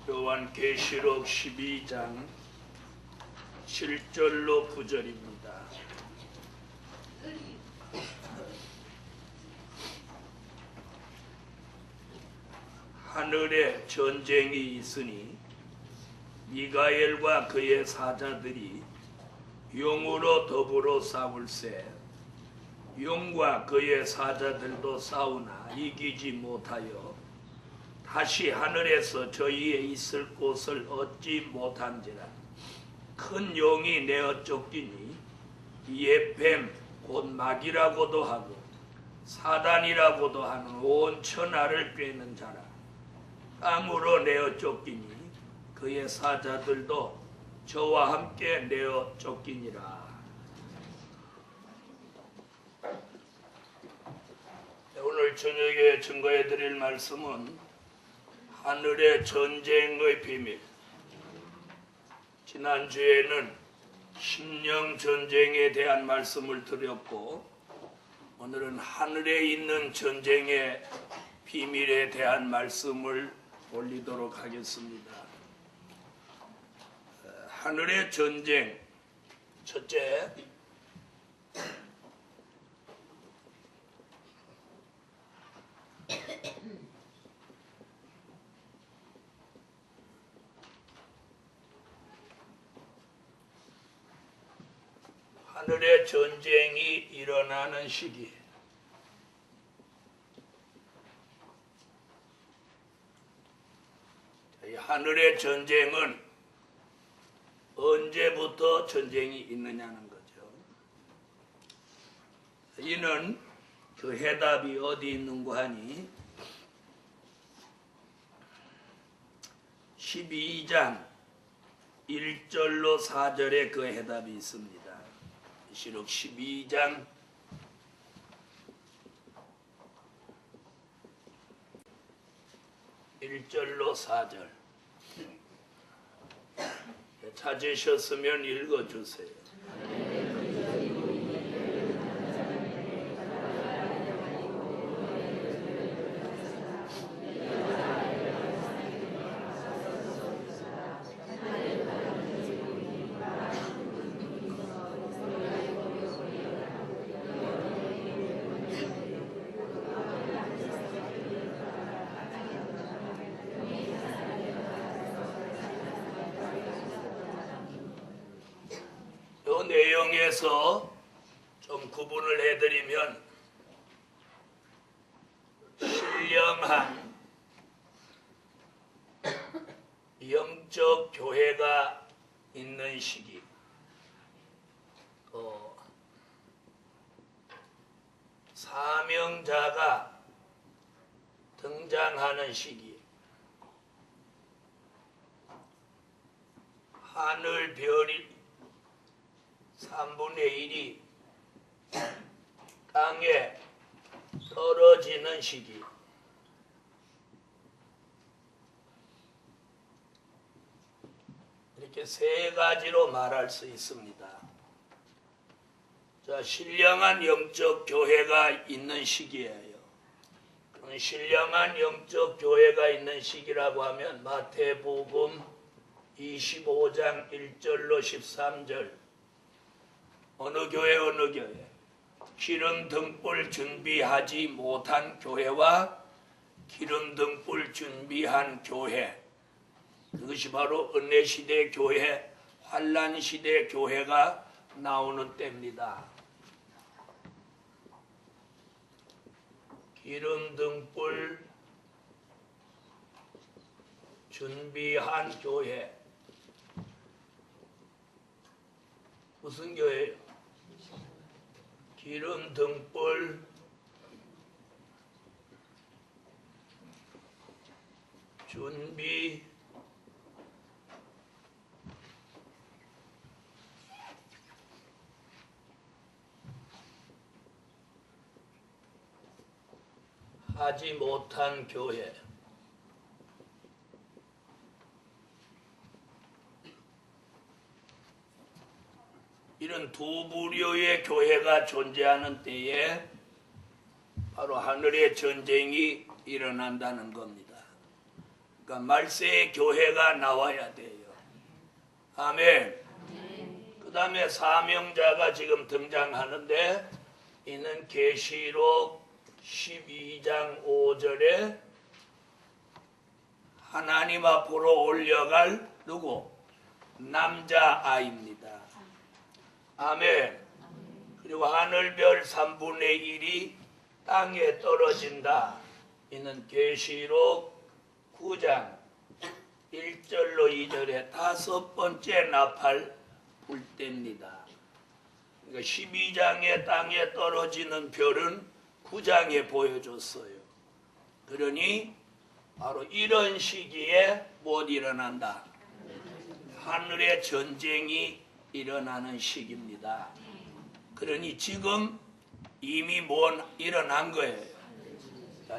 요한계시록 12장 7절로 9절입니다. 하늘에 전쟁이 있으니 미가엘과 그의 사자들이 용으로 더불어 싸울세. 용과 그의 사자들도 싸우나 이기지 못하여 다시 하늘에서 저희의 있을 곳을 얻지 못한지라. 큰 용이 내어 쫓기니 이에 뱀 곧 마귀라고도 하고 사단이라고도 하는 온 천하를 꿰는 자라. 땅으로 내어 쫓기니 그의 사자들도 저와 함께 내어 쫓기니라. 오늘 저녁에 증거해 드릴 말씀은 하늘의 전쟁의 비밀. 지난주에는 심령 전쟁에 대한 말씀을 드렸고 오늘은 하늘에 있는 전쟁의 비밀에 대한 말씀을 올리도록 하겠습니다. 하늘의 전쟁. 첫째, 하늘의 전쟁이 일어나는 시기. 이 하늘의 전쟁은 언제부터 전쟁이 있느냐는 거죠. 이는 그 해답이 어디 있는고 하니 12장 1절로 4절에 그 해답이 있습니다. 계시록 12장 1절로 4절 찾으셨으면 읽어주세요. 이 내용에서 좀 구분을 해드리면 신령한 영적 교회가 있는 시기, 사명자가 등장하는 시기, 하늘 별이 3분의 1이 땅에 떨어지는 시기, 이렇게 세 가지로 말할 수 있습니다. 자, 신령한 영적 교회가 있는 시기예요. 그럼 신령한 영적 교회가 있는 시기라고 하면 마태복음 25장 1절로 13절 어느 교회 기름 등불 준비하지 못한 교회와 기름 등불 준비한 교회, 그것이 바로 은혜시대 교회, 환란시대 교회가 나오는 때입니다. 기름 등불 준비한 교회. 무슨 교회예요? 기름 등불 준비하지 못한 교회. 이런 두 부류의 교회가 존재하는 때에 바로 하늘의 전쟁이 일어난다는 겁니다. 그러니까 말세의 교회가 나와야 돼요. 아멘. 그 다음에 사명자가 지금 등장하는데, 이는 계시록 12장 5절에 하나님 앞으로 올려갈 누구? 남자아이입니다. 아멘. 그리고 하늘별 3분의 1이 땅에 떨어진다. 이는 계시록 9장 1절로 2절에 5번째 나팔 불 때입니다. 그러니까 12장에 땅에 떨어지는 별은 9장에 보여줬어요. 그러니 바로 이런 시기에 못 일어난다. 하늘의 전쟁이 일어나는 시기입니다. 그러니 지금 이미 일어난 거예요.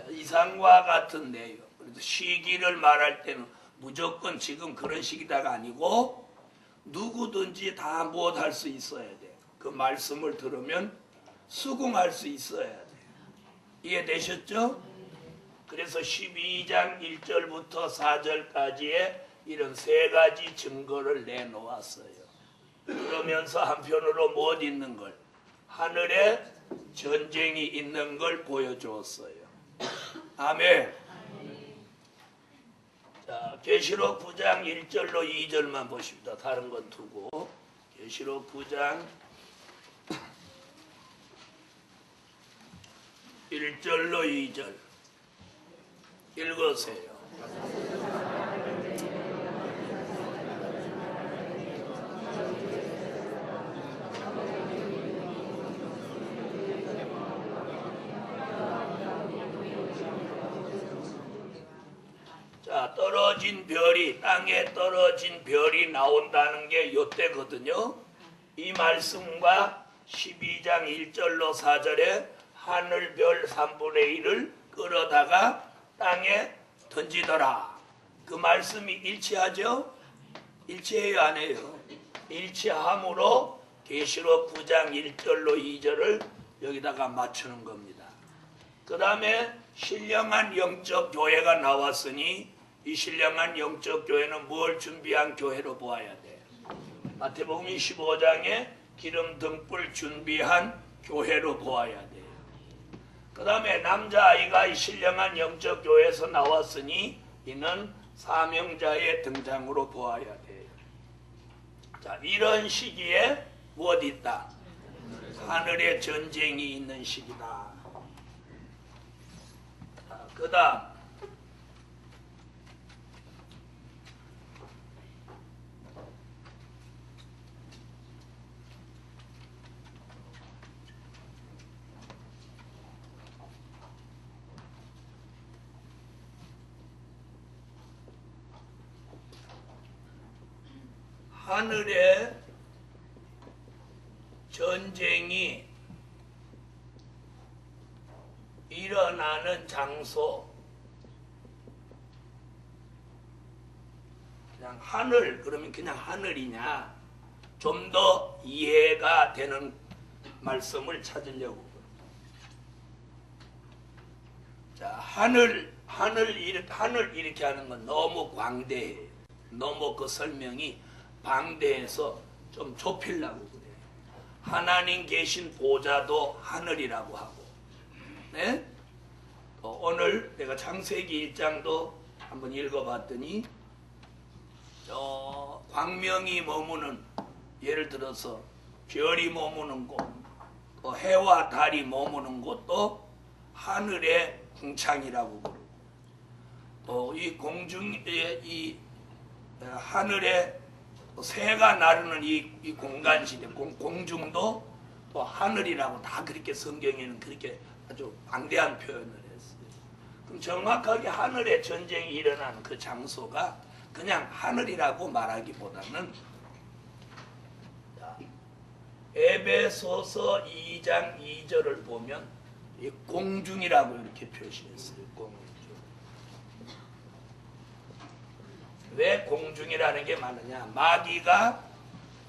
이상과 같은데요. 그래서 시기를 말할 때는 무조건 지금 그런 시기다가 아니고 누구든지 다 못할 수 있어야 돼. 그 말씀을 들으면 수긍할 수 있어야 돼. 이해되셨죠? 그래서 12장 1절부터 4절까지의 이런 세 가지 증거를 내놓았어요. 그러면서 한편으로 못 있는 걸, 하늘에 전쟁이 있는 걸 보여주었어요. 아멘. 자, 계시록 9장 1절로 2절만 보십니다. 다른 건 두고. 계시록 9장 1절로 2절 읽으세요. 자, 떨어진 별이, 땅에 떨어진 별이 나온다는 게 요때거든요. 이 말씀과 12장 1절로 4절에 하늘별 3분의 1을 끌어다가 땅에 던지더라. 그 말씀이 일치하죠? 일치해요, 안 해요? 일치함으로 계시록 9장 1절로 2절을 여기다가 맞추는 겁니다. 그 다음에 신령한 영적 교회가 나왔으니 이 신령한 영적 교회는 뭘 준비한 교회로 보아야 돼? 마태복음 25장에 기름 등불 준비한 교회로 보아야 돼요. 그 다음에 남자아이가 이 신령한 영적 교회에서 나왔으니 이는 사명자의 등장으로 보아야 돼요. 자, 이런 시기에 무엇 있다? 하늘의 전쟁이 있는 시기다. 그 다음 하늘의 전쟁이 일어나는 장소, 그냥 하늘, 그러면 그냥 하늘이냐? 좀 더 이해가 되는 말씀을 찾으려고. 자, 하늘 이렇게 하는 건 너무 광대해요. 너무 그 설명이 방대해서 좀 좁히려고 그래요. 하나님 계신 보좌도 하늘이라고 하고, 네? 오늘 내가 창세기 1장도 한번 읽어봤더니 저 광명이 머무는, 예를 들어서 별이 머무는 곳, 또 해와 달이 머무는 곳도 하늘의 궁창이라고 부르고, 또 이 공중의 이 하늘의 새가 나르는 이 공간시대, 공중도 또 하늘이라고 다 그렇게 성경에는 그렇게 아주 방대한 표현을 했어요. 그럼 정확하게 하늘의 전쟁이 일어나는 그 장소가 그냥 하늘이라고 말하기보다는, 에베소서 2장 2절을 보면 이 공중이라고 이렇게 표시했어요. 공중. 왜 공중이라는 게 많으냐? 마귀가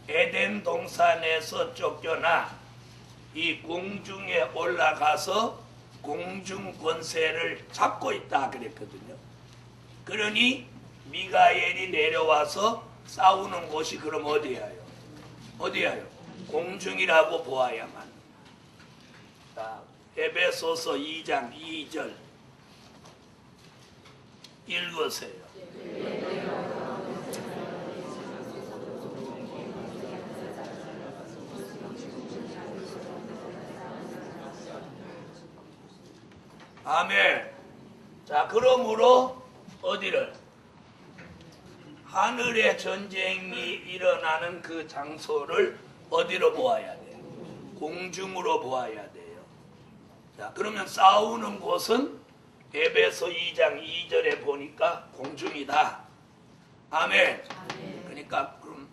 에덴 동산에서 쫓겨나 이 공중에 올라가서 공중 권세를 잡고 있다 그랬거든요. 그러니 미가엘이 내려와서 싸우는 곳이 그럼 어디야요? 어디야요? 공중이라고 보아야만. 자, 에베소서 2장 2절 읽으세요. 아멘. 자, 그러므로 어디를? 하늘의 전쟁이 일어나는 그 장소를 어디로 보아야 돼요? 공중으로 보아야 돼요. 자, 그러면 싸우는 곳은 에베소 2장 2절에 보니까 공중이다. 아멘. 그러니까 그럼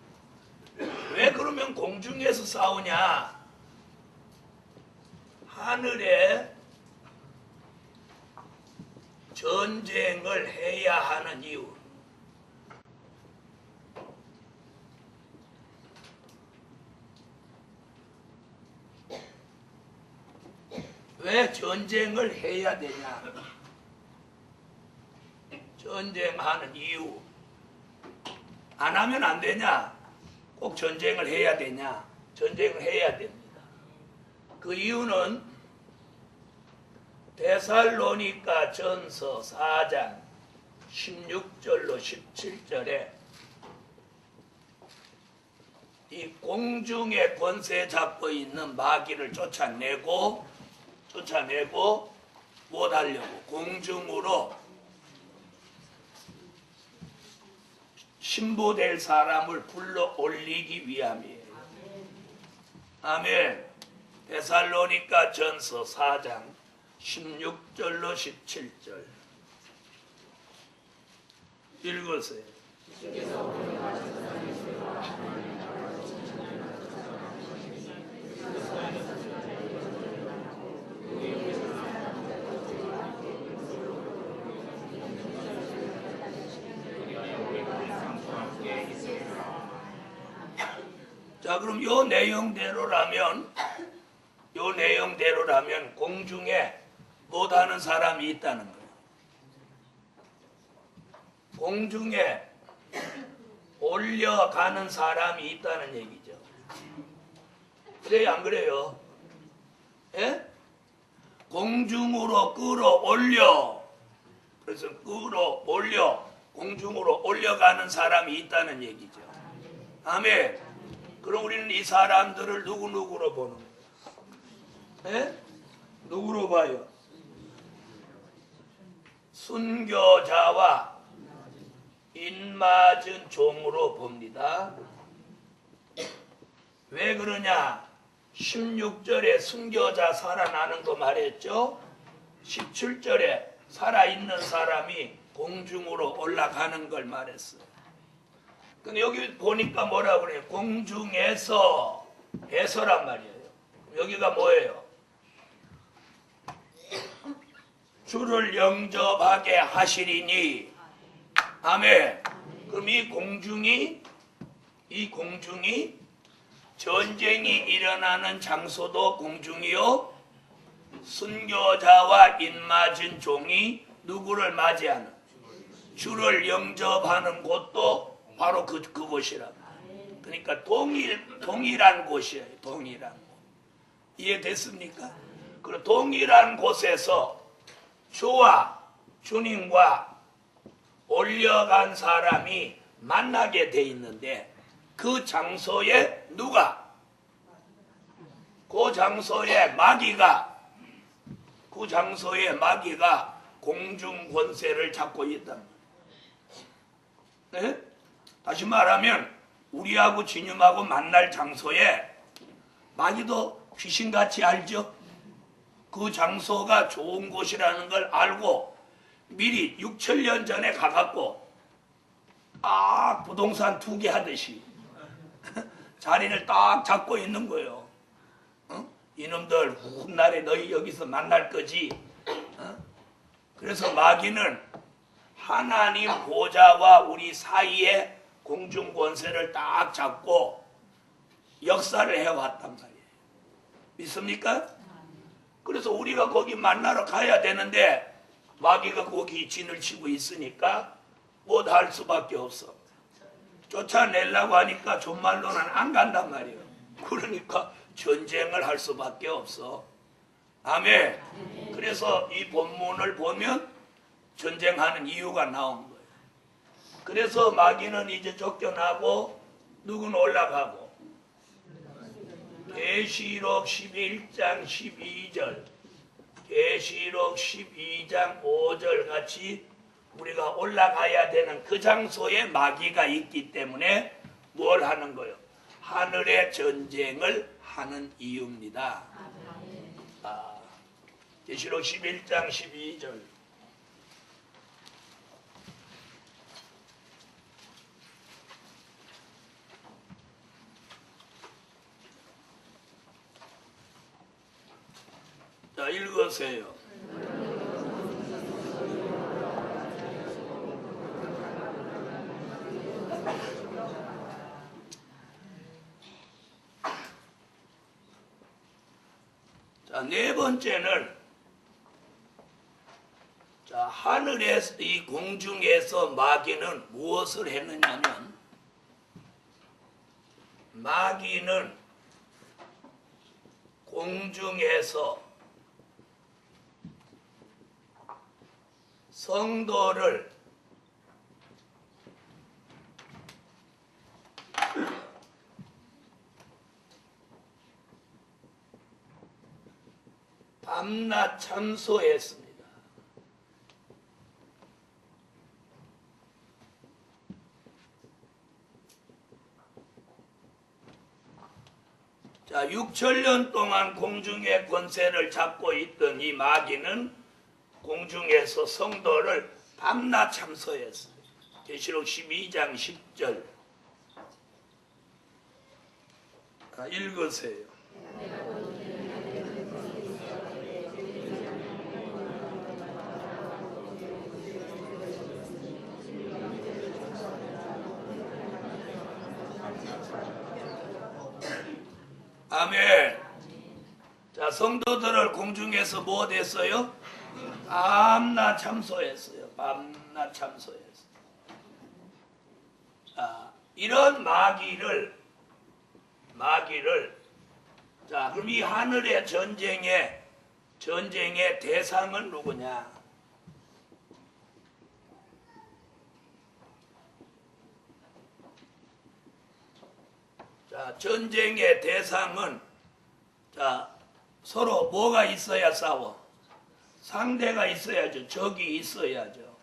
왜 그러면 공중에서 싸우냐? 하늘에 전쟁을 해야 하는 이유. 왜 전쟁을 해야 되냐? 전쟁하는 이유. 안 하면 안 되냐? 꼭 전쟁을 해야 되냐? 전쟁을 해야 됩니다. 그 이유는 데살로니가 전서 4장 16절로 17절에 이 공중의 권세 잡고 있는 마귀를 쫓아내고 못 하려고 공중으로 신부될 사람을 불러 올리기 위함이에요. 아멘. 데살로니가 전서 4장 16절로 17절 읽으세요. 자, 그럼 요 내용대로라면 공중에 못하는 사람이 있다는 거예요. 공중에 올려가는 사람이 있다는 얘기죠. 그래요, 안 그래요? 예? 공중으로 끌어올려. 그래서 끌어올려 공중으로 올려가는 사람이 있다는 얘기죠. 아멘. 그럼 우리는 이 사람들을 누구누구로 보는 거예요? 예? 누구로 봐요? 순교자와 인맞은 종으로 봅니다. 왜 그러냐? 16절에 순교자 살아나는 거 말했죠? 17절에 살아있는 사람이 공중으로 올라가는 걸 말했어요. 근데 여기 보니까 뭐라 그래요? 공중에서, 에서란 말이에요. 여기가 뭐예요? 주를 영접하게 하시리니. 아멘. 그럼 이 공중이 전쟁이 일어나는 장소도 공중이요, 순교자와 인맞은 종이 누구를 맞이하는, 주를 영접하는 곳도 바로 그곳이라. 그러니까 동일한 곳이에요. 동일한 곳. 이해됐습니까? 그리고 동일한 곳에서 주와 주님과 올려간 사람이 만나게 돼 있는데, 그 장소에 누가? 그 장소에 마귀가 공중 권세를 잡고 있다. 네? 다시 말하면 우리하고 주님하고 만날 장소에 마귀도 귀신같이 알죠? 그 장소가 좋은 곳이라는 걸 알고 미리 6,000년 전에 가갖고 부동산 투기 하듯이 자리를 딱 잡고 있는 거예요. 이놈들 훗날에 너희 여기서 만날 거지. 그래서 마귀는 하나님 보좌와 우리 사이에 공중 권세를 딱 잡고 역사를 해왔단 말이에요. 믿습니까? 그래서 우리가 거기 만나러 가야 되는데 마귀가 거기 진을 치고 있으니까 못 할 수밖에 없어. 쫓아내려고 하니까 존말로는 안 간단 말이에요. 그러니까 전쟁을 할 수밖에 없어. 아멘. 그래서 이 본문을 보면 전쟁하는 이유가 나온 거예요. 그래서 마귀는 이제 쫓겨나고 누구는 올라가고. 계시록 11장 12절, 계시록 12장 5절 같이 우리가 올라가야 되는 그 장소에 마귀가 있기 때문에 뭘 하는 거예요? 하늘의 전쟁을 하는 이유입니다. 계시록 11장 12절. 자, 읽으세요. 자, 네 번째는 자, 하늘에서 이 공중에서 마귀는 무엇을 했느냐면 마귀는 공중에서 성도를 밤낮 참소했습니다. 자, 6천년 동안 공중의 권세를 잡고 있던 이 마귀는 공중에서 성도를 밤낮 참소했어요. 계시록 12장 10절. 읽으세요. 아멘. 자, 성도들을 공중에서 뭐 됐어요? 밤낮 참소했어요. 밤낮 참소했어요. 자, 이런 마귀를 자, 그럼 이 하늘의 전쟁의 대상은 누구냐? 자, 전쟁의 대상은 자, 서로 뭐가 있어야 싸워? 상대가 있어야죠. 적이 있어야죠.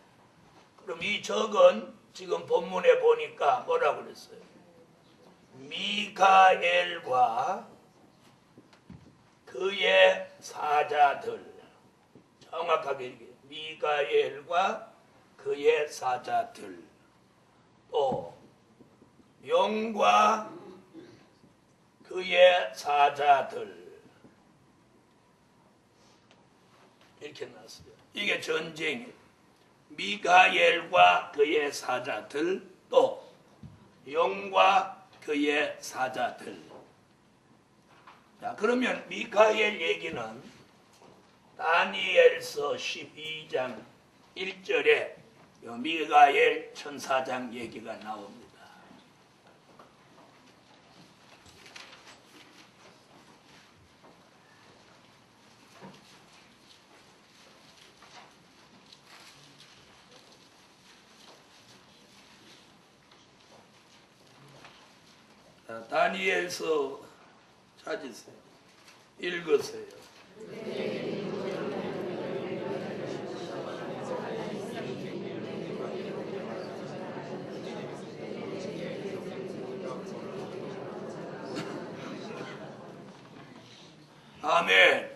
그럼 이 적은 지금 본문에 보니까 뭐라고 그랬어요? 미가엘과 그의 사자들. 정확하게 얘기해요. 미가엘과 그의 사자들. 또 용과 그의 사자들. 이렇게 나왔어요. 이게 전쟁이에요. 미가엘과 그의 사자들, 또 용과 그의 사자들. 자, 그러면 미가엘 얘기는 다니엘서 12장 1절에 미가엘 천사장 얘기가 나옵니다. 다니엘서 찾으세요. 읽으세요. 아멘.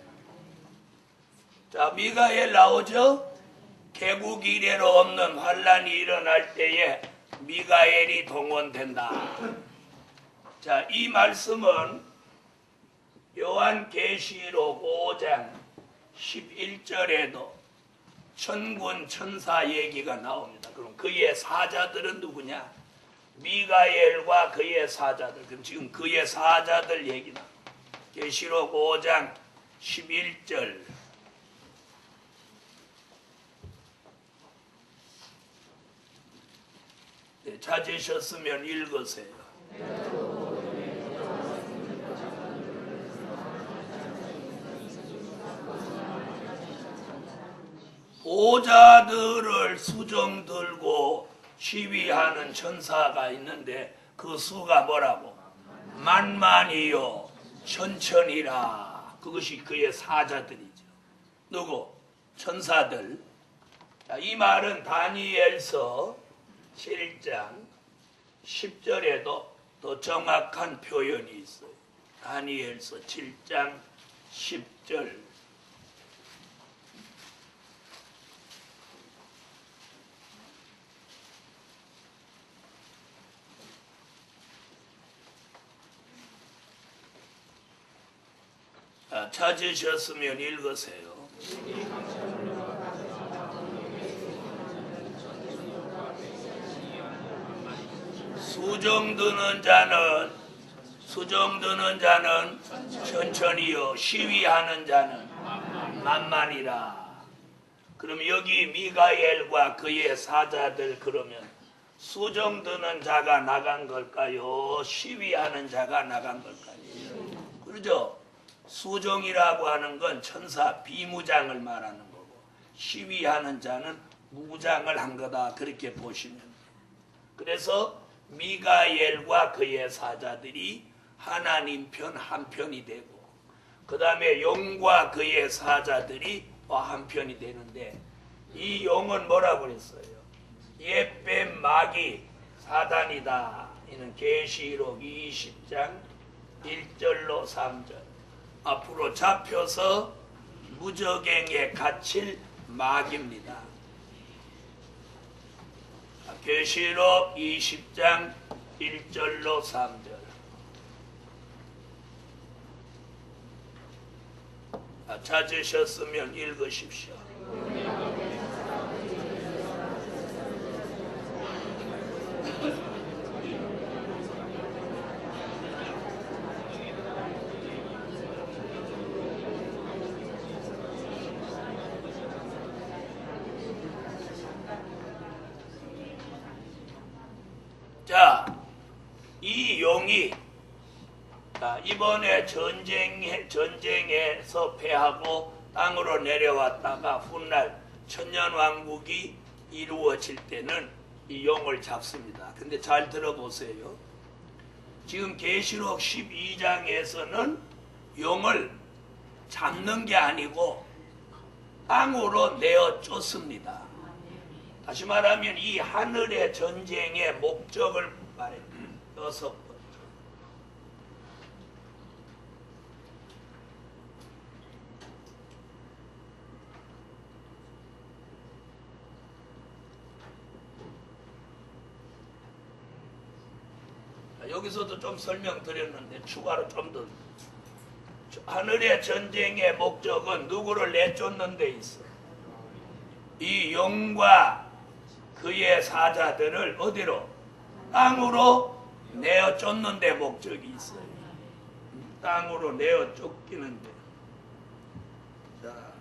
자, 미가엘 나오죠? 개국 이래로 없는 환란이 일어날 때에 미가엘이 동원된다. 자, 이 말씀은 요한계시록 5장 11절에도 천군 천사 얘기가 나옵니다. 그럼 그의 사자들은 누구냐? 미가엘과 그의 사자들. 그럼 지금 그의 사자들 얘기나. 계시록 5장 11절. 찾으셨으면 읽으세요. 보좌들을 수정 들고 시위하는 천사가 있는데 그 수가 뭐라고? 만만이요 천천이라. 그것이 그의 사자들이죠. 누구? 천사들. 이 말은 다니엘서 7장 10절에도 더 정확한 표현이 있어요. 다니엘서 7장 10절. 찾으셨으면 읽으세요. 수정 드는 자는 천천히요 시위하는 자는 만만이라. 그럼 여기 미가엘과 그의 사자들, 그러면 수정 드는 자가 나간 걸까요? 시위하는 자가 나간 걸까요? 그러죠? 수정이라고 하는 건 천사 비무장을 말하는 거고, 시위하는 자는 무장을 한 거다, 그렇게 보시면 돼요. 그래서 미가엘과 그의 사자들이 하나님 편 한편이 되고, 그 다음에 용과 그의 사자들이 한편이 되는데, 이 용은 뭐라고 그랬어요? 옛뱀 마귀 사단이다. 이는 계시록 20장 1절로 3절. 앞으로 잡혀서 무적행에 갇힐 마귀입니다. 계시록 20장 1절로 3절. 찾으셨으면 읽으십시오. 자, 이 용이 이번에 전쟁에서 패하고 땅으로 내려왔다가 훗날 천년왕국이 이루어질 때는 이 용을 잡습니다. 근데 잘 들어보세요. 지금 계시록 12장에서는 용을 잡는 게 아니고 땅으로 내어 쫓습니다. 다시 말하면 이 하늘의 전쟁의 목적을 말해요. 6번. 여기서도 좀 설명드렸는데 추가로 좀 더. 하늘의 전쟁의 목적은 누구를 내쫓는 데 있어. 이 용과 그의 사자들을 어디로? 땅으로 내어 쫓는 데 목적이 있어요. 땅으로 내어 쫓기는데. 자,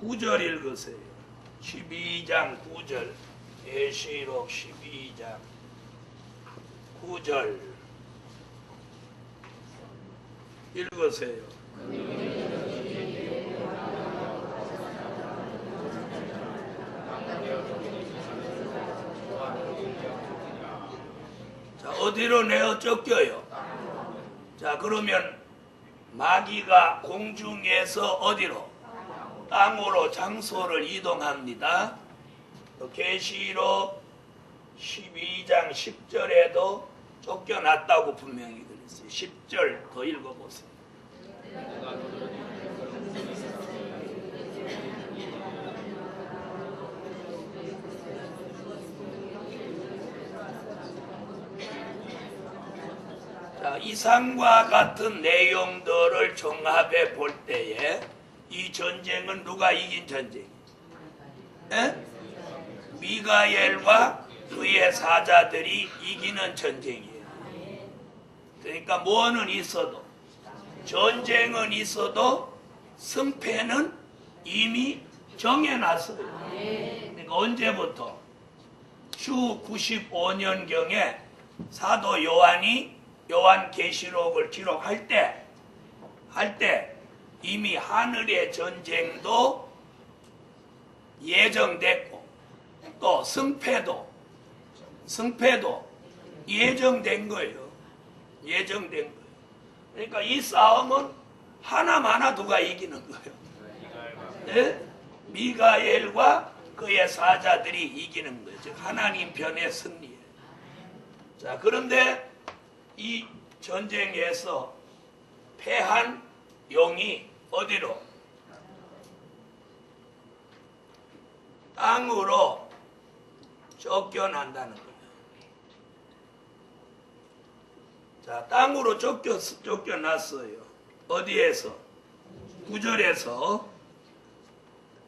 9절 읽으세요. 12장 9절. 계시록 12장 9절 읽으세요. 자, 어디로 내어 쫓겨요? 자, 그러면 마귀가 공중에서 어디로? 땅으로 장소를 이동합니다. 계시록 12장 10절에도 쫓겨났다고 분명히 그랬어요. 10절 더 읽어보세요. 자, 이상과 같은 내용들을 종합해 볼 때에 이 전쟁은 누가 이긴 전쟁이에요? 미가엘과 그의 사자들이 이기는 전쟁이에요. 그러니까 뭐는 있어도, 전쟁은 있어도 승패는 이미 정해놨어요. 그러니까 언제부터? 주 95년경에 사도 요한이 요한계시록을 기록할 때 이미 하늘의 전쟁도 예정됐고 또 승패도 예정된 거예요. 예정된 거예요. 그러니까 이 싸움은 하나마나 누가 이기는 거예요. 네? 미가엘과 그의 사자들이 이기는 거예요. 즉 하나님 편의 승리예요. 자, 그런데 이 전쟁에서 패한 용이 어디로? 땅으로 쫓겨난다는 거예요. 자, 땅으로 쫓겨났어요. 어디에서? 9절에서.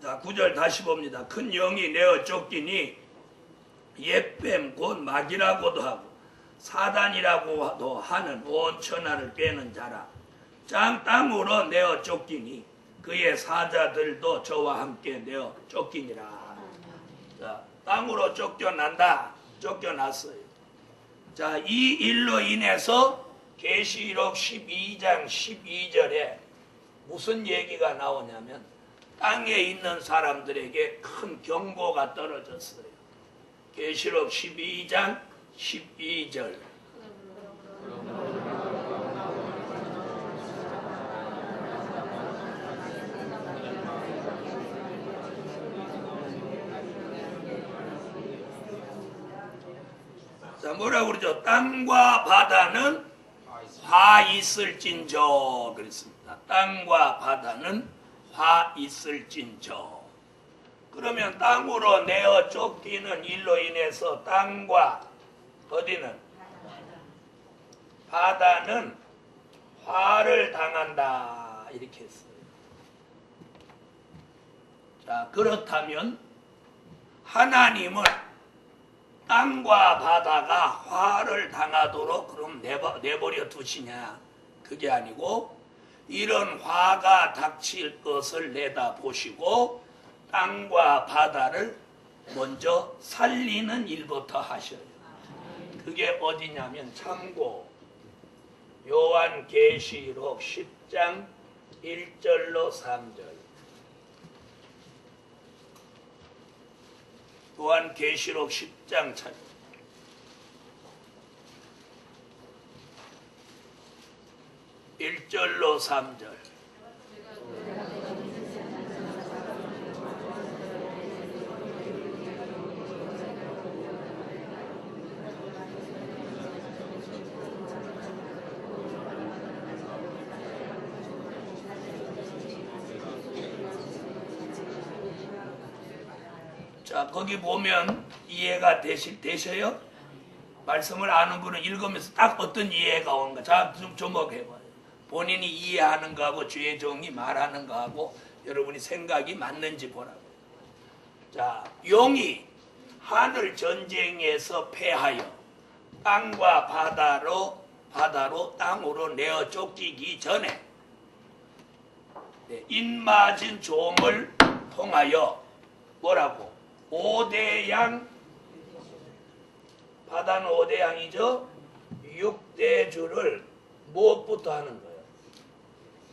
자, 9절 다시 봅니다. 큰 영이 내어 쫓기니 옛뱀 곧 마귀라고도 하고 사단이라고도 하는 온 천하를 꿰는 자라. 땅으로 내어 쫓기니 그의 사자들도 저와 함께 내어 쫓기니라. 자, 땅으로 쫓겨났어요. 자, 이 일로 인해서 계시록 12장 12절에 무슨 얘기가 나오냐면 땅에 있는 사람들에게 큰 경고가 떨어졌어요. 계시록 12장 12절. 자, 뭐라고 그러죠? 땅과 바다는 화 있을진저 그랬습니다. 땅과 바다는 화 있을진저. 그러면 땅으로 내어 쫓기는 일로 인해서 땅과 어디는? 바다는 화를 당한다. 이렇게 했어요. 자, 그렇다면 하나님은 땅과 바다가 화를 당하도록 그럼 내버려 두시냐? 그게 아니고 이런 화가 닥칠 것을 내다보시고 땅과 바다를 먼저 살리는 일부터 하셔요. 그게 어디냐면 참고 요한계시록 10장 1절로 3절. 요한계시록 10장 1절로 3절. 자, 거기 보면 이해가 되셔요? 말씀을 아는 분은 읽으면서 딱 어떤 이해가 오는가. 자, 좀 주목해봐요. 본인이 이해하는 거하고 주의 종이 말하는 거하고 여러분이 생각이 맞는지 보라고. 자, 용이 하늘 전쟁에서 패하여 땅과 바다로 땅으로 내어 쫓기기 전에 인맞은 종을 통하여 뭐라고? 5대 양, 바다는 5대 양이죠. 6대 주를 무엇부터 하는 거예요?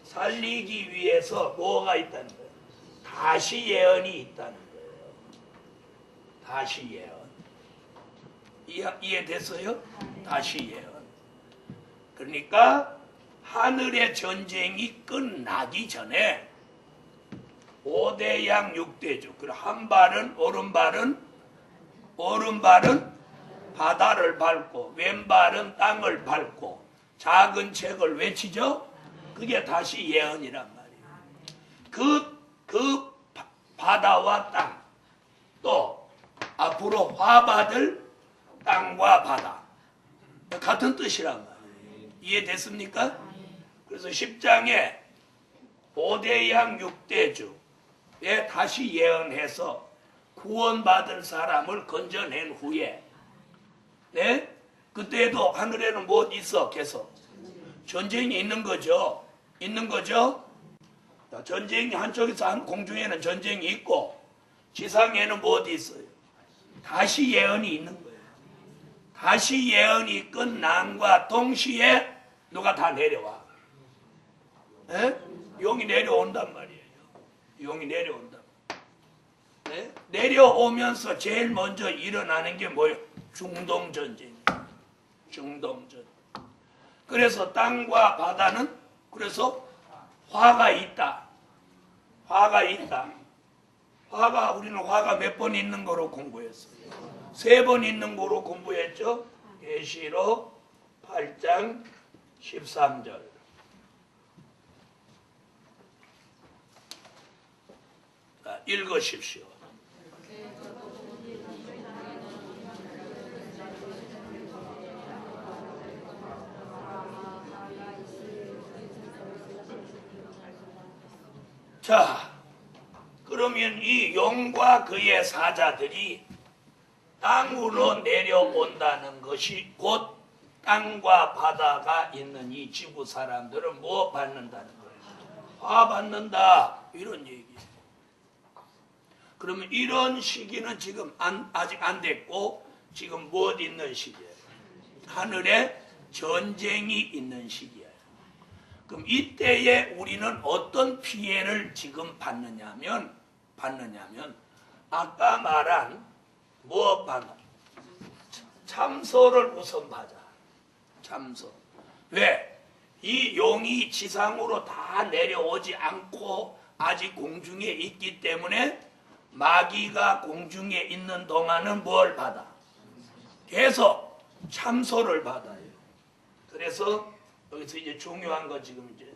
살리기 위해서 뭐가 있다는 거예요? 다시 예언이 있다는 거예요. 다시 예언. 이해됐어요? 다시 예언. 그러니까 하늘의 전쟁이 끝나기 전에 5대 양 6대 주. 그리고 한 발은 오른발은 바다를 밟고 왼발은 땅을 밟고 작은 책을 외치죠. 그게 다시 예언이란 말이에요. 그 바다와 땅, 또 앞으로 화받을 땅과 바다 같은 뜻이란 말이에요. 이해됐습니까? 그래서 10장에 5대 양 6대 주에 다시 예언해서 구원받을 사람을 건져낸 후에 그때도 하늘에는 뭐 있어? 계속 전쟁이 있는 거죠. 전쟁이 한쪽에서 공중에는 전쟁이 있고 지상에는 뭐 어디 있어요? 다시 예언이 있는 거예요. 다시 예언이 끝남과 동시에 누가 다 내려와. 에? 용이 내려온단 말이에요. 용이 내려온다. 네? 내려오면서 제일 먼저 일어나는 게 뭐예요? 중동전쟁. 중동전. 그래서 땅과 바다는 그래서 화가 있다. 화가 있다. 화가 우리는 화가 몇 번 있는 거로 공부했어요. 3번 있는 거로 공부했죠. 계시록 8장 13절. 자, 읽으십시오. 자, 그러면 이 용과 그의 사자들이 땅으로 내려온다는 것이 곧 땅과 바다가 있는 이 지구 사람들은 뭐 받는다는 거예요? 화 받는다. 이런 얘기예요. 그러면 이런 시기는 지금 아직 안 됐고 지금 무엇 있는 시기예요? 하늘에 전쟁이 있는 시기예요. 그럼 이때에 우리는 어떤 피해를 지금 받느냐면 아까 말한 무엇 받아? 참소를 우선 받아. 참소. 왜? 이 용이 지상으로 다 내려오지 않고 아직 공중에 있기 때문에 마귀가 공중에 있는 동안은 뭘 받아? 계속 참소를 받아요. 그래서 여기서 이제 중요한 거 지금 이제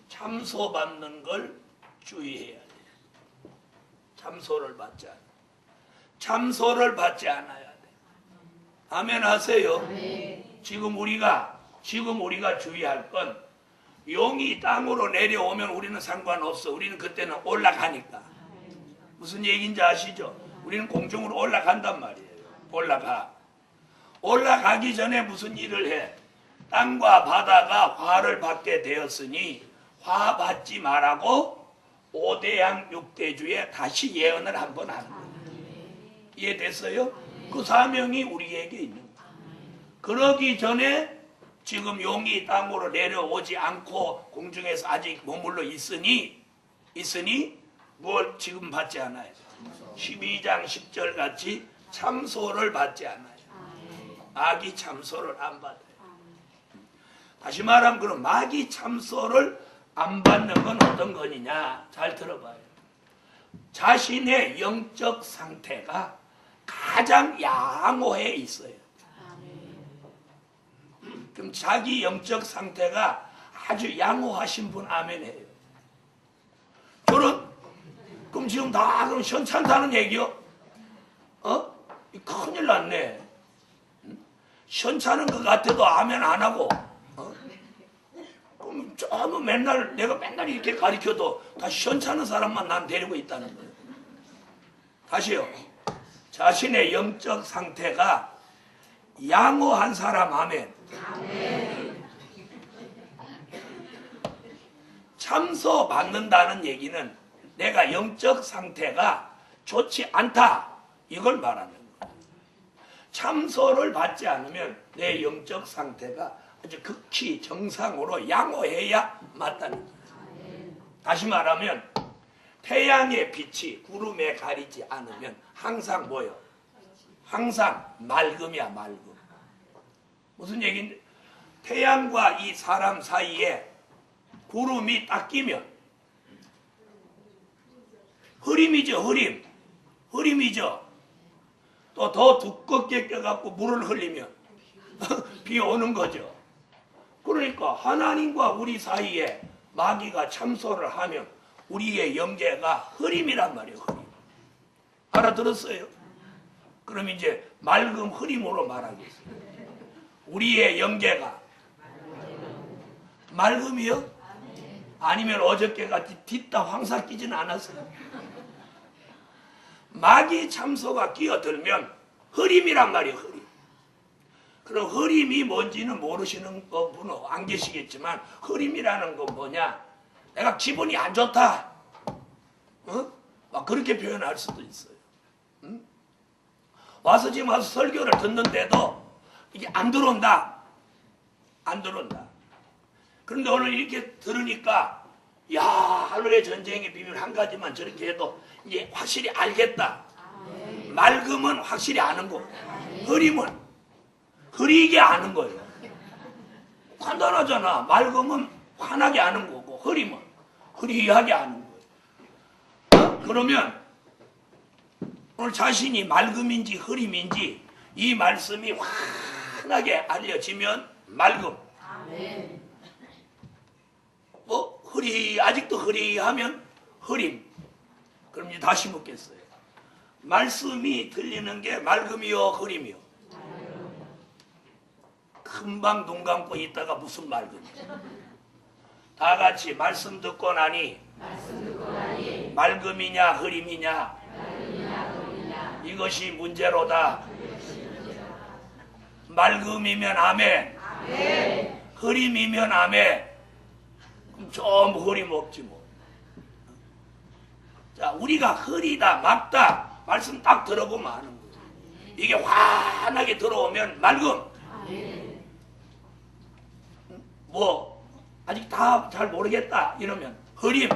참소 받는 걸 주의해야 돼요. 참소를 받지 않아. 참소를 받지 않아야 돼. 아멘 하세요. 지금 우리가 주의할 건 용이 땅으로 내려오면 우리는 상관없어. 우리는 그때는 올라가니까. 무슨 얘기인지 아시죠? 우리는 공중으로 올라간단 말이에요. 올라가기 전에 무슨 일을 해? 땅과 바다가 화를 받게 되었으니 화 받지 말라고 5대양 6대주에 다시 예언을 한번 하는 거예요. 이해됐어요? 그 사명이 우리에게 있는 거예요. 그러기 전에 지금 용이 땅으로 내려오지 않고 공중에서 아직 머물러 있으니 뭘 지금 받지 않아요. 12장 10절 같이 참소를 받지 않아요. 마귀 참소를 안 받아요. 다시 말하면 그럼 마귀 참소를 안 받는 건 어떤 거냐? 잘 들어봐요. 자신의 영적 상태가 가장 양호해 있어요. 그럼 자기 영적 상태가 아주 양호하신 분 아멘 해요. 그럼 지금 다 그럼 현찬다는 얘기요? 큰일 났네. 현찬은 것 같아도 아멘 안 하고 그럼 내가 맨날 이렇게 가르쳐도 다시 현찬는 사람만 난 데리고 있다는 거예요. 다시요. 자신의 영적 상태가 양호한 사람 아멘. 참소 받는다는 얘기는 내가 영적 상태가 좋지 않다 이걸 말하는 거예요. 참소를 받지 않으면 내 영적 상태가 아주 극히 정상으로 양호해야 맞다는 거예요. 다시 말하면 태양의 빛이 구름에 가리지 않으면 항상 뭐요? 항상 맑음이야 맑음. 무슨 얘기인데 태양과 이 사람 사이에 구름이 딱 끼면 흐림이죠. 흐림이죠. 또 더 두껍게 껴갖고 물을 흘리면 비 오는 거죠. 그러니까 하나님과 우리 사이에 마귀가 참소를 하면 우리의 영계가 흐림이란 말이에요. 흐림. 알아들었어요? 그럼 이제 맑음 흐림으로 말하겠습니다. 우리의 영계가 맑음이요? 아니면 어저께같이 뒷다 황사 끼지는 않았어요. 마귀 참소가 끼어들면 흐림이란 말이에요. 흐림. 그럼 흐림이 뭔지는 모르시는 분은 안 계시겠지만 흐림이라는 건 뭐냐? 내가 기분이 안 좋다. 막 그렇게 표현할 수도 있어요. 와서 지금 와서 설교를 듣는데도 이게 안 들어온다. 안 들어온다. 그런데 오늘 이렇게 들으니까 야, 하늘의 전쟁의 비밀 한 가지만 저렇게 해도 이제 확실히 알겠다. 맑음은 확실히 아는 거고, 흐림은 흐리게 아는 거예요. 간단하잖아. 맑음은 환하게 아는 거고, 흐림은 흐리하게 아는 거예요. 그러면 오늘 자신이 맑음인지 흐림인지 이 말씀이 환하게 알려지면 맑음. 뭐 아직도 흐리하면 흐림. 그럼 이제 다시 묻겠어요. 말씀이 들리는 게 맑음이요, 흐림이요? 금방 눈 감고 있다가 무슨 맑음이요? 다 같이 말씀 듣고 나니 맑음이냐 흐림이냐 이것이 문제로다. 맑음이면 아멘, 흐림이면 아멘. 그럼 좀 흐림 없지 뭐. 자, 우리가 흐리다 막다 말씀 딱 들어보면 아는 거예요. 이게 환하게 들어오면 맑음. 뭐 아직 다 잘 모르겠다 이러면 흐림.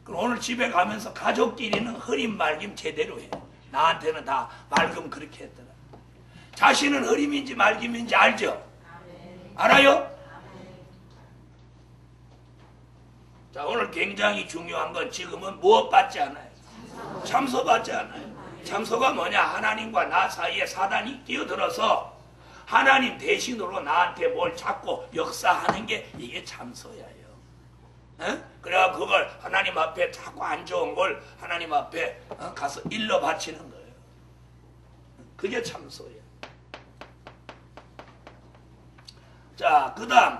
그럼 오늘 집에 가면서 가족끼리는 흐림 맑음 제대로 해. 나한테는 다 맑음 그렇게 했더라. 자신은 흐림인지 맑음인지 알죠? 알아요? 자, 오늘 굉장히 중요한 건 지금은 무엇 받지 않아요? 참소 받지 않아요. 참소가 뭐냐? 하나님과 나 사이에 사단이 끼어들어서 하나님 대신으로 나한테 뭘 잡고 역사하는 게 이게 참소야요. 그래야 그걸 하나님 앞에 자꾸 안 좋은 걸 하나님 앞에 가서 일러 바치는 거예요. 그게 참소야. 자, 그 다음.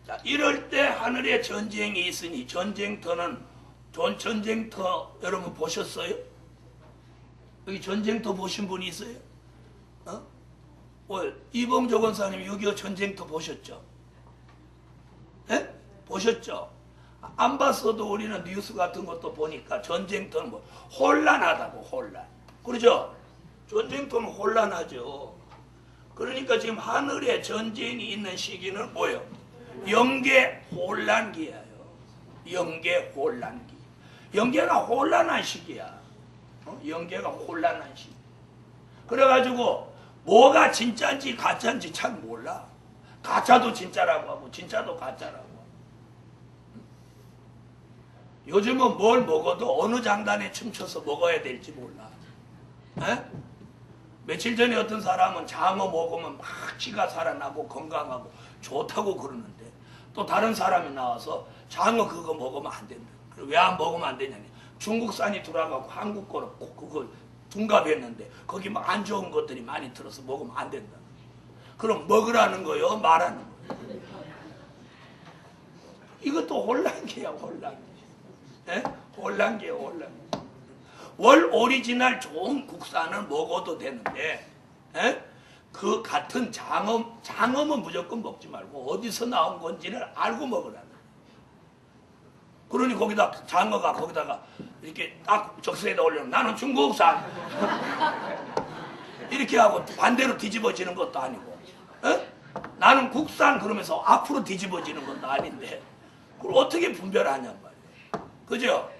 자, 이럴 때 하늘에 전쟁이 있으니 전쟁터는 전쟁터 여러분 보셨어요? 여기 전쟁터 보신 분이 있어요? 이봉조 권사님 6.25 전쟁터 보셨죠? 예? 보셨죠? 안 봤어도 우리는 뉴스 같은 것도 보니까 전쟁터는 뭐 혼란하다고 혼란. 그러죠? 전쟁터는 혼란하죠. 그러니까 지금 하늘에 전쟁이 있는 시기는 뭐예요? 영계 혼란기예요. 영계 혼란기. 영계가 혼란한 시기야. 영계가 혼란한 시기. 그래가지고 뭐가 진짜인지 가짜인지 잘 몰라. 가짜도 진짜라고 하고 진짜도 가짜라고 하고. 요즘은 뭘 먹어도 어느 장단에 춤춰서 먹어야 될지 몰라. 에? 며칠 전에 어떤 사람은 장어 먹으면 막 기가 살아나고 건강하고 좋다고 그러는데 또 다른 사람이 나와서 장어 그거 먹으면 안 된다. 왜 안 먹으면 안 되냐니 중국산이 들어가고 한국 거로 그걸 둔갑했는데 거기 막 안 좋은 것들이 많이 들어서 먹으면 안 된다. 그럼 먹으라는 거요? 말하는 거요? 이것도 혼란기야, 혼란기. 에? 혼란기야, 혼란기. 월 오리지널 좋은 국산은 먹어도 되는데, 에? 그 같은 장어는 무조건 먹지 말고 어디서 나온 건지를 알고 먹으라는 거야. 그러니 거기다 장어가 거기다가 이렇게 딱 적세에다 올리면 나는 중국산 이렇게 하고 반대로 뒤집어지는 것도 아니고, 에? 나는 국산 그러면서 앞으로 뒤집어지는 것도 아닌데 그걸 어떻게 분별하냔 말이야. 그죠?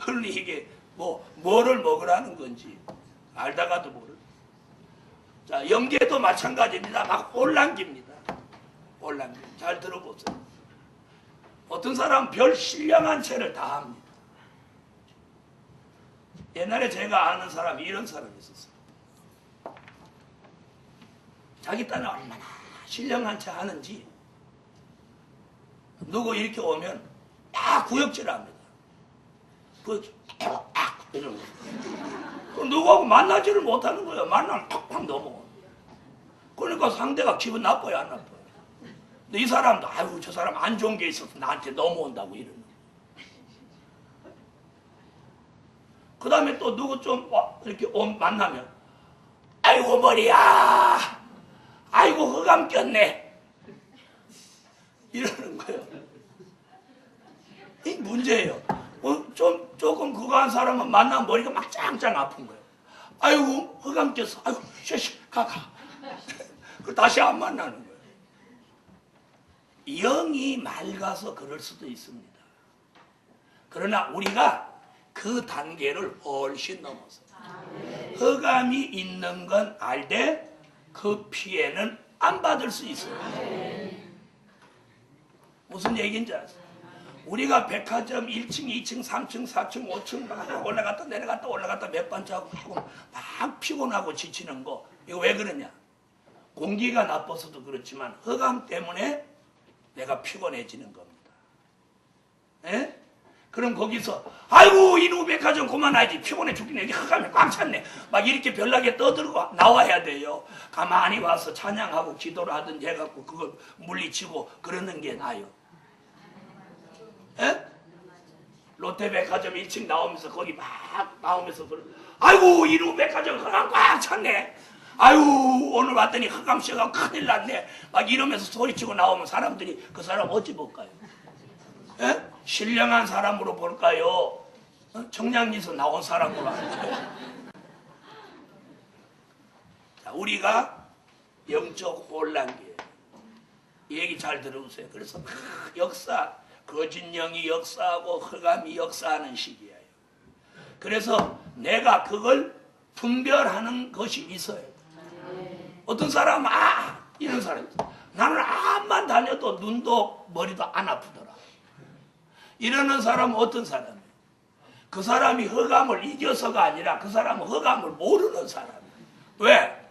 그러니 이게 뭐를 먹으라는 건지 알다가도 모르. 자, 영계도 마찬가지입니다. 막 혼란기입니다. 혼란기. 잘 들어보세요. 어떤 사람은 별 신령한 채를 다 합니다. 옛날에 제가 아는 사람이 이런 사람이 있었어요. 자기 딴에 얼마나 신령한 채 하는지 누구 이렇게 오면 딱 구역질을 합니다. 구역질 이러고 그럼 누구하고 만나지를 못하는 거예요. 만나면 팍팍 넘어가. 그러니까 상대가 기분 나빠요, 안 나빠요? 근데 이 사람도 아이고 저 사람 안 좋은 게 있어서 나한테 넘어온다고 이러는 거예요. 그 다음에 또 누구 좀 이렇게 만나면 아이고 머리야, 아이고 흑암 꼈네. 이러는 거예요. 이 문제예요. 조금 그거 한 사람은 만나면 머리가 막 짱짱 아픈 거예요. 아이고 흑암 꼈어. 아이고 쉬쉬 가. 그 다시 안 만나는 거예요. 영이 맑아서 그럴 수도 있습니다. 그러나 우리가 그 단계를 훨씬 넘어서 흑암이 있는 건 알되 그 피해는 안 받을 수 있어요. 무슨 얘기인지 아세요? 우리가 백화점 1층, 2층, 3층, 4층, 5층 막 올라갔다 내려갔다 몇 번째 하고 막 피곤하고 지치는 거, 이거 왜 그러냐? 공기가 나빠서도 그렇지만 흑암 때문에 내가 피곤해지는 겁니다. 에? 그럼 거기서 아이고 이놈 백화점 그만하지, 피곤해 죽겠네, 여기 흑암이 꽉 찼네, 막 이렇게 별나게 떠들고 나와야 돼요. 가만히 와서 찬양하고 기도를 하든지 해갖고 그걸 물리치고 그러는 게 나아요. 에? 롯데백화점 1층 나오면서 거기 막 나오면서 아이고 이놈 백화점 흑암 꽉 찼네, 아유 오늘 왔더니 흑암 씨가 큰일 났네, 막 이러면서 소리치고 나오면 사람들이 그 사람 어찌 볼까요? 에? 신령한 사람으로 볼까요? 청량리에서 나온 사람으로 볼까요? 자, 우리가 영적 혼란기예요. 이 얘기 잘 들어보세요. 그래서 역사, 거짓 영이 역사하고 흑암이 역사하는 시기예요. 그래서 내가 그걸 분별하는 것이 있어요. 어떤 사람은 이런 사람이 있어요. 나는 암만 다녀도 눈도 머리도 안 아프더라. 이러는 사람은 어떤 사람이에요? 그 사람이 흑암을 이겨서가 아니라 그 사람은 흑암을 모르는 사람이에요. 왜?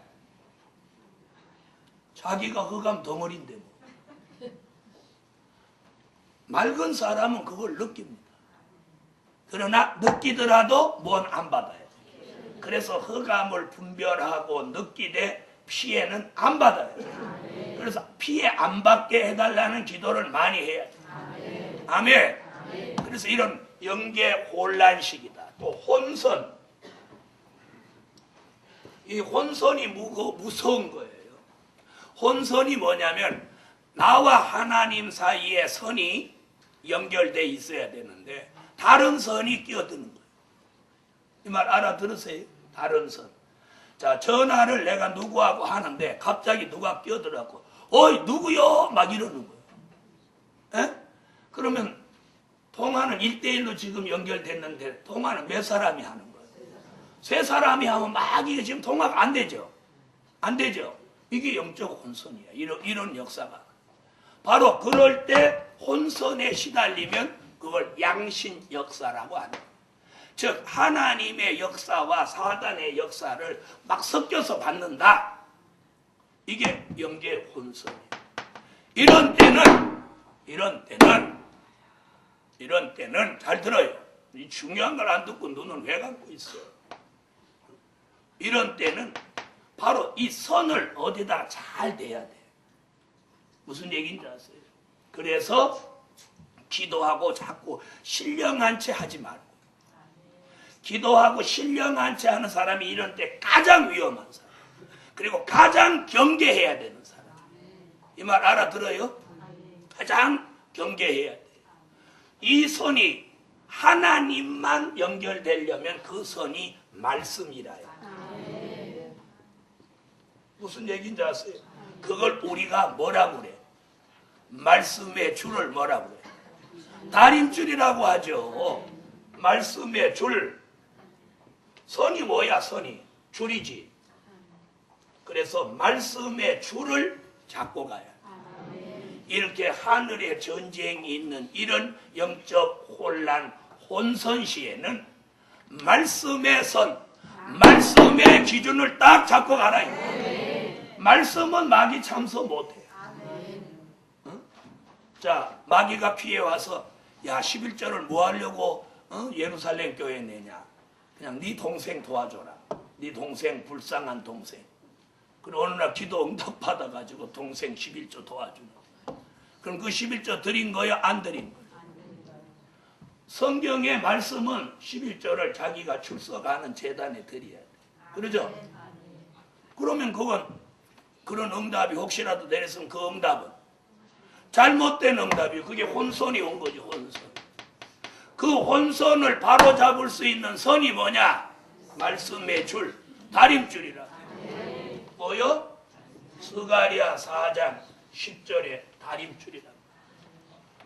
자기가 흑암 덩어리인데 뭐. 맑은 사람은 그걸 느낍니다. 그러나 느끼더라도 뭔 안 받아요. 그래서 흑암을 분별하고 느끼되 피해는 안 받아요. 그래서 피해 안 받게 해달라는 기도를 많이 해야죠. 아멘. 그래서 이런 영계 혼란식이다. 또 혼선. 이 혼선이 무서운 거예요. 혼선이 뭐냐면 나와 하나님 사이에 선이 연결돼 있어야 되는데 다른 선이 끼어드는 거예요. 이 말 알아들으세요? 다른 선. 자, 전화를 내가 누구하고 하는데 갑자기 누가 끼어들어갖고 어이 누구요? 막 이러는 거예요. 에? 그러면 통화는 1대1로 지금 연결됐는데 통화는 몇 사람이 하는 거예요? 3사람이 하면 막 이게 지금 통화가 안 되죠. 안 되죠. 이게 영적 혼선이야. 이런 역사가. 바로 그럴 때 혼선에 시달리면 그걸 양신 역사라고 하는 거예요. 즉 하나님의 역사와 사단의 역사를 막 섞여서 받는다. 이게 영계 혼선이에요. 이런 때는 잘 들어요. 이 중요한 걸 안 듣고 눈은 왜 감고 있어? 이런 때는 바로 이 선을 어디다 잘 대야 돼. 무슨 얘기인지 아세요? 그래서 기도하고 자꾸 신령한 채 하지 말고, 기도하고 신령한 채 하는 사람이 이런 때 가장 위험한 사람, 그리고 가장 경계해야 되는 사람. 이 말 알아들어요? 가장 경계해야 돼요. 이 선이 하나님만 연결되려면 그 선이 말씀이라요. 무슨 얘기인지 아세요? 그걸 우리가 뭐라고 그래? 말씀의 줄을 뭐라고 그래? 달인줄이라고 하죠. 말씀의 줄. 선이 뭐야? 선이 줄이지. 그래서 말씀의 줄을 잡고 가야 돼. 이렇게 하늘에 전쟁이 있는 이런 영적 혼란, 혼선 시에는 말씀의 선, 말씀의 기준을 딱 잡고 가라. 말씀은 마귀 참소 못해. 어? 자, 마귀가 피해와서 야 11절을 뭐 하려고 예루살렘 교회에 내냐. 그냥 네 동생 도와줘라. 네 동생 불쌍한 동생. 그리고 어느 날 기도 응답 받아가지고 동생 11조 도와주는 거야. 그럼 그 11조 드린 거야? 안 드린 거야? 성경의 말씀은 11조를 자기가 출석하는 재단에 드려야 돼. 그러죠? 그러면 그건 그런 응답이 혹시라도 내렸으면 그 응답은 잘못된 응답이 그게 혼선이 온 거지. 혼선. 그 혼선을 바로잡을 수 있는 선이 뭐냐? 말씀의 줄, 다림줄이라. 뭐요? 스가랴 4장 10절에 다림줄이라.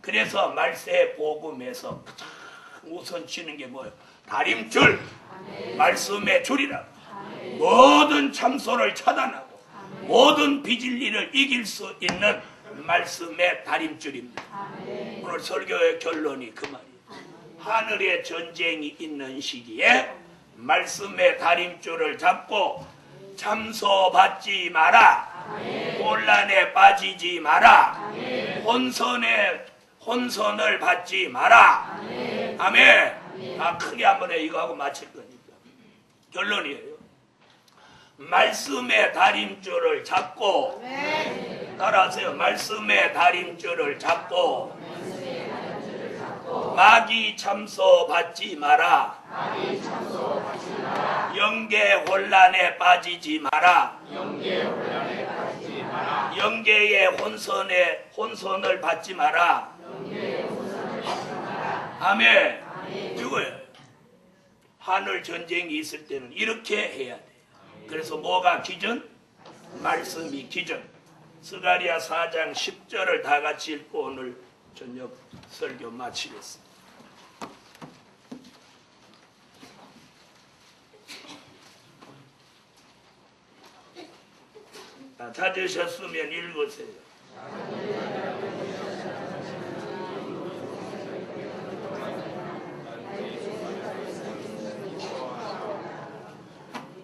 그래서 말세 복음에서 가장 우선 치는 게 뭐예요? 다림줄, 말씀의 줄이라. 모든 참소를 차단하고 모든 비진리를 이길 수 있는 말씀의 다림줄입니다. 오늘 설교의 결론이 그 말이에요. 하늘에 전쟁이 있는 시기에 말씀의 다림줄을 잡고 참소받지 마라. 혼란에 빠지지 마라. 혼선을 받지 마라. 아멘. 크게 한번 해. 이거 하고 마칠 거니까. 결론이에요. 말씀의 다림줄을 잡고, 따라하세요. 말씀의 다림줄을 잡고 마귀 참소 받지 마라. 영계 혼란에 빠지지 마라. 영계의 혼선을 받지 마라. 아멘. 이거예요. 하늘 전쟁이 있을 때는 이렇게 해야 돼요. 그래서 뭐가 기준? 말씀이 기준. 스가랴 4장 10절을 다 같이 읽고 오늘 저녁 설교 마치겠습니다. 찾으셨으면 읽으세요.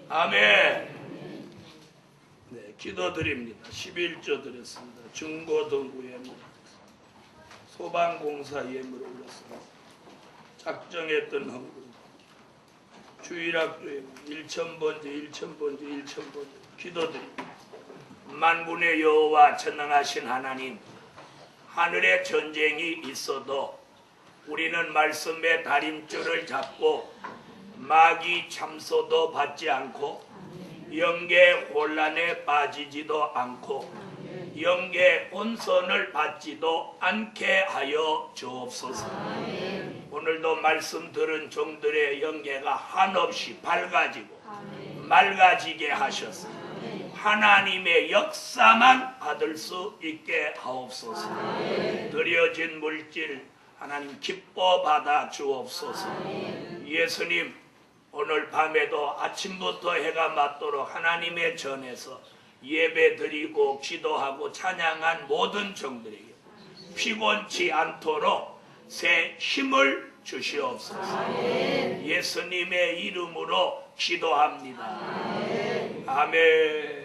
아멘. 네, 기도드립니다. 11조 드렸습니다. 중고등부 예물, 소방공사 예물 올렸습니다. 작정했던 헌금, 주일학교 예물 1,000번째 기도드립니다. 만군의 여호와 전능하신 하나님, 하늘에 전쟁이 있어도 우리는 말씀의 다림줄을 잡고 마귀 참소도 받지 않고 영계 혼란에 빠지지도 않고 영계 혼선을 받지도 않게 하여 주옵소서. 오늘도 말씀 들은 종들의 영계가 한없이 밝아지고 맑아지게 하셔서 하나님의 역사만 받을 수 있게 하옵소서. 드려진 물질 하나님 기뻐 받아 주옵소서. 예수님, 오늘 밤에도 아침부터 해가 맞도록 하나님의 전에서 예배드리고 기도하고 찬양한 모든 종들에게 피곤치 않도록 새 힘을 주시옵소서. 예수님의 이름으로 기도합니다. 아멘.